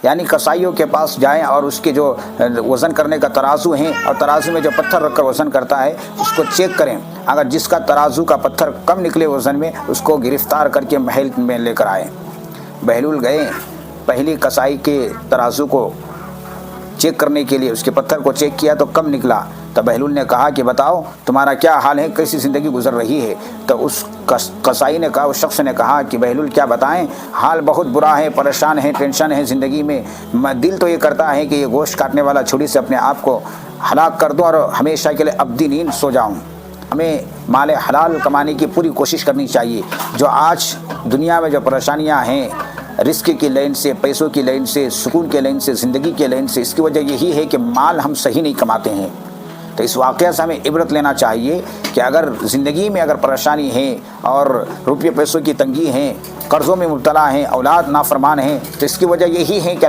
یعنی کسائیوں کے پاس جائیں اور اس کے جو وزن کرنے کا ترازو ہیں اور ترازو میں جو پتھر رکھ کر وزن کرتا ہے اس کو چیک کریں. اگر جس کا ترازو کا پتھر کم نکلے وزن میں اس کو گرفتار کر کے محل میں لے کر آئیں. بہلول گئے پہلی کسائی کے ترازو کو چیک کرنے کے لیے. اس کے پتھر کو چیک کیا تو کم نکلا. تو بہلول نے کہا کہ بتاؤ تمہارا کیا حال ہے, کیسی زندگی گزر رہی ہے. تو اس کسائی نے کہا, اس شخص نے کہا کہ بہلول کیا بتائیں, حال بہت برا ہے, پریشان ہے, ٹینشن ہے زندگی میں. دل تو یہ کرتا ہے کہ یہ گوشت کاٹنے والا چھری سے اپنے آپ کو ہلاک کر دوں اور ہمیشہ کے لیے ابدی نیند سو جاؤں. ہمیں مال حلال کمانے کی پوری کوشش کرنی چاہیے. جو آج دنیا میں جو پریشانیاں ہیں رزق کی لائن سے, پیسوں کی لائن سے, سکون کے لائن سے, زندگی کے لائن سے, اس کی وجہ یہی ہے کہ مال ہم صحیح نہیں کماتے ہیں. تو اس واقعہ سے ہمیں عبرت لینا چاہیے کہ اگر زندگی میں اگر پریشانی ہے اور روپیے پیسوں کی تنگی ہے, قرضوں میں مبتلا ہیں, اولاد نافرمان ہیں, تو اس کی وجہ یہی ہے کہ